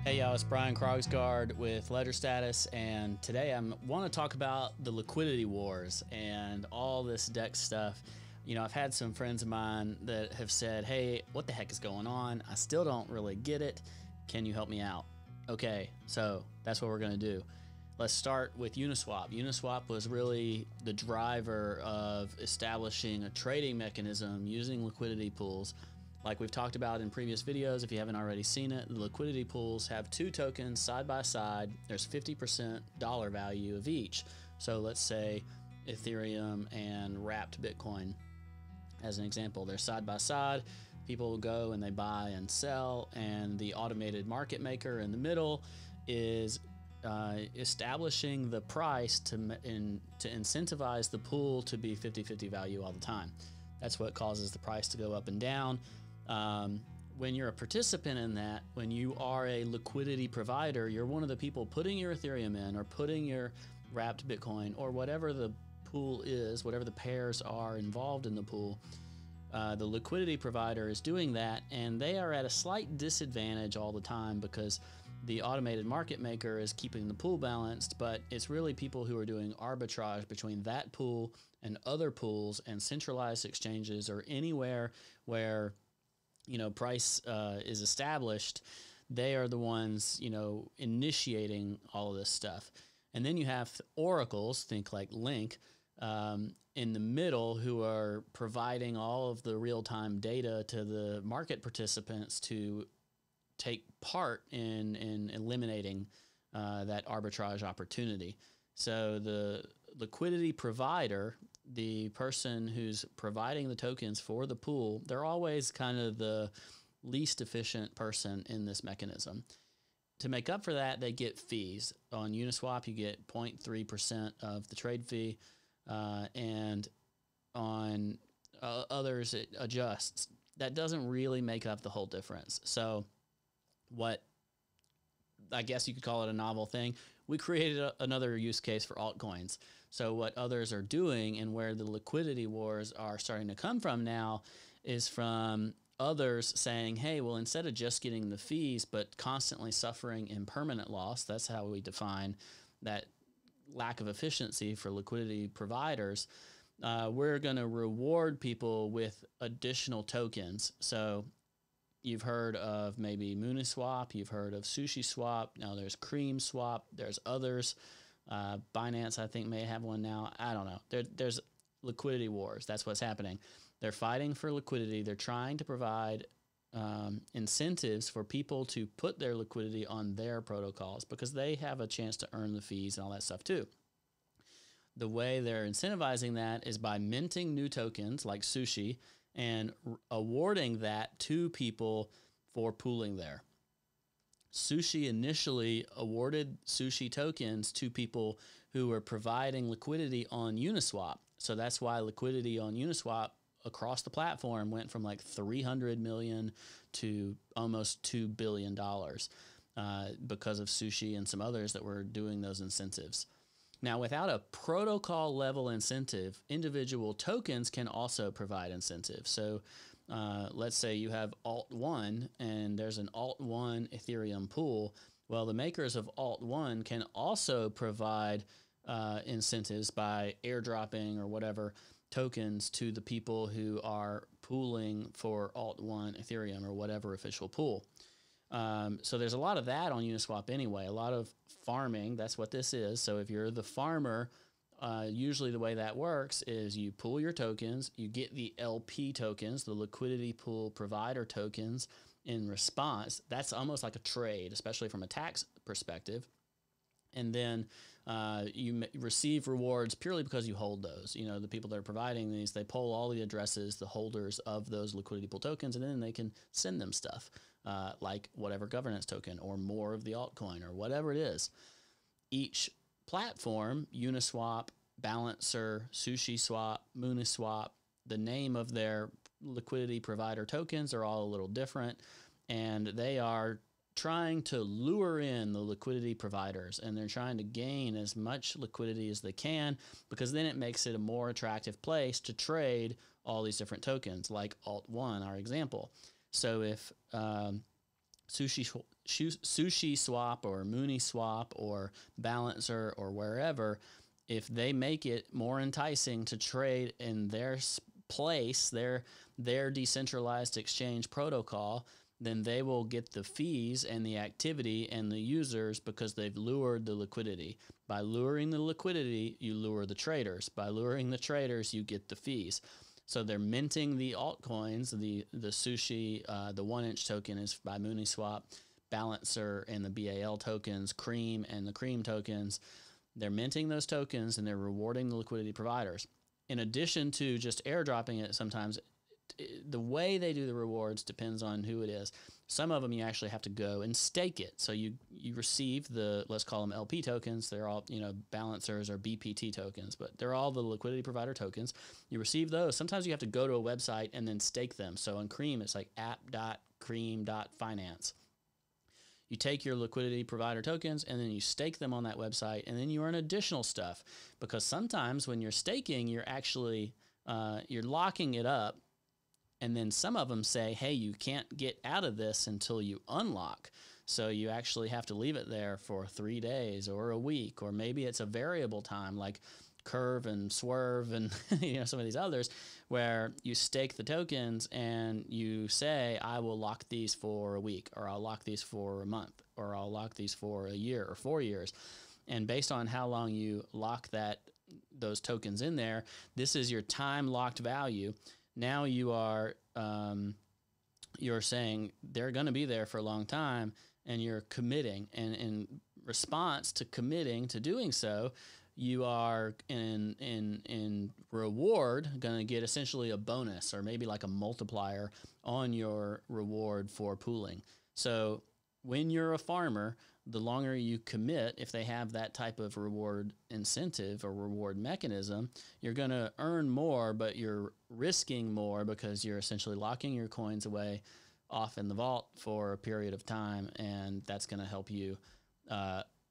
Hey y'all, it's Brian Krogsgard with Ledger Status, and today I want to talk about the Liquidity Wars and all this DEX stuff. You know, I've had some friends of mine that have said, hey, what the heck is going on? I still don't really get it. Can you help me out? Okay, so that's what we're going to do. Let's start with Uniswap. Uniswap was really the driver of establishing a trading mechanism using liquidity pools. Like we've talked about in previous videos, if you haven't already seen it, the liquidity pools have two tokens side by side. There's 50% dollar value of each. So let's say Ethereum and wrapped Bitcoin as an example. They're side by side. People go and they buy and sell, and the automated market maker in the middle is establishing the price to incentivize the pool to be 50-50 value all the time. That's what causes the price to go up and down. When you're a participant in that, when you are a liquidity provider, you're one of the people putting your Ethereum in or putting your wrapped Bitcoin or whatever the pool is, whatever the pairs are involved in the pool. The liquidity provider is doing that, and they are at a slight disadvantage all the time because the automated market maker is keeping the pool balanced, but it's really people who are doing arbitrage between that pool and other pools and centralized exchanges or anywhere where price is established. They are the ones, initiating all of this stuff. And then you have oracles, think like Link, in the middle, who are providing all of the real-time data to the market participants to take part in eliminating that arbitrage opportunity. So the liquidity provider, the person who's providing the tokens for the pool, they're always kind of the least efficient person in this mechanism. To make up for that, they get fees. On Uniswap, you get 0.3% of the trade fee, and on others, it adjusts. That doesn't really make up the whole difference. So what I guess you could call it a novel thing. We created another use case for altcoins. So what others are doing and where the liquidity wars are starting to come from now is from others saying, hey, well, instead of just getting the fees but constantly suffering impermanent loss, that's how we define that lack of efficiency for liquidity providers, we're going to reward people with additional tokens. So you've heard of maybe Uniswap, you've heard of SushiSwap, now there's CreamSwap, there's others. Binance, I think, may have one now. I don't know. There's liquidity wars. That's what's happening. They're fighting for liquidity. They're trying to provide incentives for people to put their liquidity on their protocols because they have a chance to earn the fees and all that stuff too. The way they're incentivizing that is by minting new tokens like Sushi and awarding that to people for pooling there. Sushi initially awarded Sushi tokens to people who were providing liquidity on Uniswap. So that's why liquidity on Uniswap across the platform went from like 300 million to almost $2 billion because of Sushi and some others that were doing those incentives. Now, without a protocol level incentive, individual tokens can also provide incentives. So let's say you have Alt1 and there's an Alt1 Ethereum pool. Well, the makers of Alt1 can also provide incentives by airdropping or whatever tokens to the people who are pooling for Alt1 Ethereum or whatever official pool. So there's a lot of that on Uniswap anyway, a lot of farming. That's what this is. So if you're the farmer, usually the way that works is you pool your tokens, you get the LP tokens, the liquidity pool provider tokens in response. That's almost like a trade, especially from a tax perspective. And then you receive rewards purely because you hold those. The people that are providing these, they poll all the addresses, the holders of those liquidity pool tokens, and then they can send them stuff like whatever governance token or more of the altcoin or whatever it is. Each platform, Uniswap, Balancer, SushiSwap, Uniswap, the name of their liquidity provider tokens are all a little different, and they are trying to lure in the liquidity providers, and they're trying to gain as much liquidity as they can because then it makes it a more attractive place to trade all these different tokens like Alt1, our example. So if SushiSwap or Uniswap or Balancer or wherever, if they make it more enticing to trade in their place, their decentralized exchange protocol, then they will get the fees and the activity and the users because they've lured the liquidity. By luring the liquidity, you lure the traders. By luring the traders, you get the fees. So they're minting the altcoins. The Sushi, the 1-inch token is by Uniswap, Balancer and the BAL tokens, Cream and the Cream tokens. They're minting those tokens and they're rewarding the liquidity providers. In addition to just airdropping it, sometimes the way they do the rewards depends on who it is. Some of them you actually have to go and stake it. So you receive the, let's call them LP tokens. They're all, Balancers or BPT tokens, but they're all the liquidity provider tokens. You receive those. Sometimes you have to go to a website and then stake them. So on Cream, it's like app.cream.finance. You take your liquidity provider tokens and then you stake them on that website, and then you earn additional stuff, because sometimes when you're staking, you're actually you're locking it up, and then some of them say, hey, you can't get out of this until you unlock. So you actually have to leave it there for 3 days or a week, or maybe it's a variable time like Curve and Swerve and some of these others, where you stake the tokens and you say, I will lock these for a week, or I'll lock these for a month, or I'll lock these for a year or 4 years. And based on how long you lock those tokens in there, this is your time locked value. Now you are you're saying they're going to be there for a long time, and you're committing. And in response to committing to doing so, you are in reward going to get essentially a bonus, or maybe like a multiplier on your reward for pooling. So when you're a farmer, the longer you commit, if they have that type of reward incentive or reward mechanism, you're going to earn more, but you're risking more because you're essentially locking your coins away off in the vault for a period of time, and that's going to help you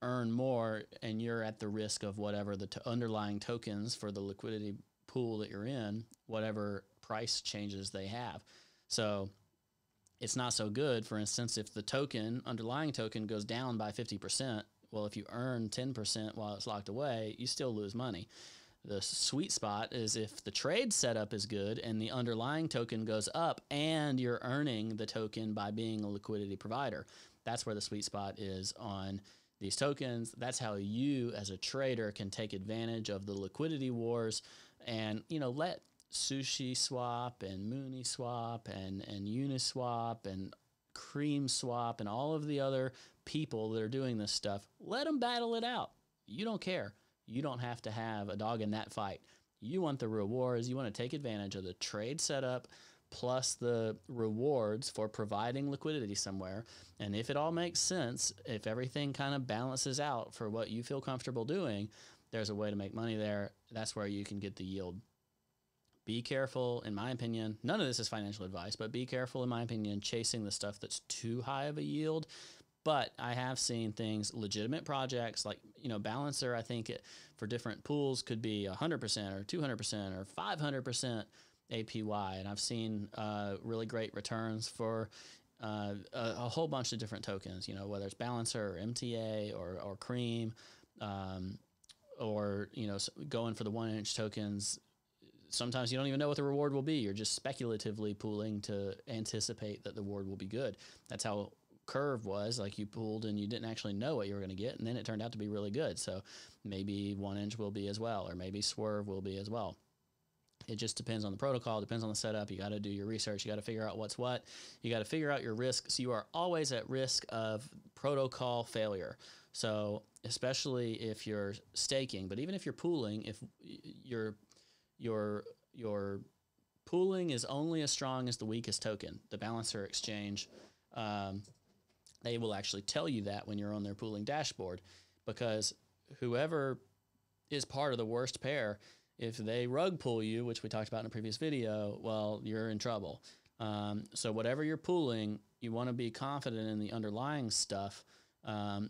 earn more, and you're at the risk of whatever the underlying tokens for the liquidity pool that you're in, whatever price changes they have. So it's not so good. For instance, if the underlying token goes down by 50%, well, if you earn 10% while it's locked away, you still lose money. The sweet spot is if the trade setup is good and the underlying token goes up and you're earning the token by being a liquidity provider. That's where the sweet spot is on these tokens. That's how you as a trader can take advantage of the liquidity wars and, let SushiSwap and Uniswap and Uniswap and CreamSwap and all of the other people that are doing this stuff, let them battle it out. You don't care. You don't have to have a dog in that fight. You want the rewards. You want to take advantage of the trade setup plus the rewards for providing liquidity somewhere. And if it all makes sense, if everything kind of balances out for what you feel comfortable doing, there's a way to make money there. That's where you can get the yield. Be careful, in my opinion. None of this is financial advice, but be careful, in my opinion, chasing the stuff that's too high of a yield. But I have seen things, legitimate projects like, Balancer, I think for different pools could be 100% or 200% or 500% APY. And I've seen really great returns for a whole bunch of different tokens, whether it's Balancer or MTA or Cream, or, going for the 1-inch tokens. Sometimes you don't even know what the reward will be. You're just speculatively pooling to anticipate that the reward will be good. That's how Curve was. Like, you pooled and you didn't actually know what you were going to get, and then it turned out to be really good. So maybe 1-inch will be as well, or maybe Swerve will be as well. It just depends on the protocol, depends on the setup. You got to do your research. You got to figure out what's what. You got to figure out your risks. You are always at risk of protocol failure. So especially if you're staking, but even if you're pooling, if your pooling is only as strong as the weakest token. The Balancer exchange, they will actually tell you that when you're on their pooling dashboard, because whoever is part of the worst pair, if they rug pull you, which we talked about in a previous video, well, you're in trouble. So whatever you're pooling, you want to be confident in the underlying stuff,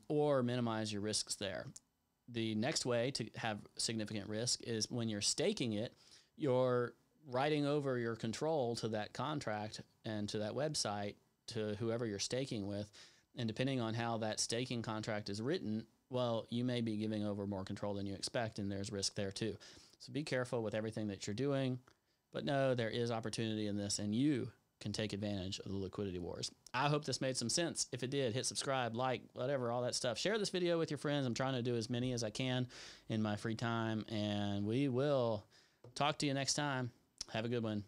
or minimize your risks there. The next way to have significant risk is when you're staking it, you're writing over your control to that contract and to that website to whoever you're staking with. And depending on how that staking contract is written, well, you may be giving over more control than you expect, and there's risk there too. So be careful with everything that you're doing. But no, there is opportunity in this, and you can take advantage of the liquidity wars. I hope this made some sense. If it did, hit subscribe, like, whatever, all that stuff. Share this video with your friends. I'm trying to do as many as I can in my free time, and we will talk to you next time. Have a good one.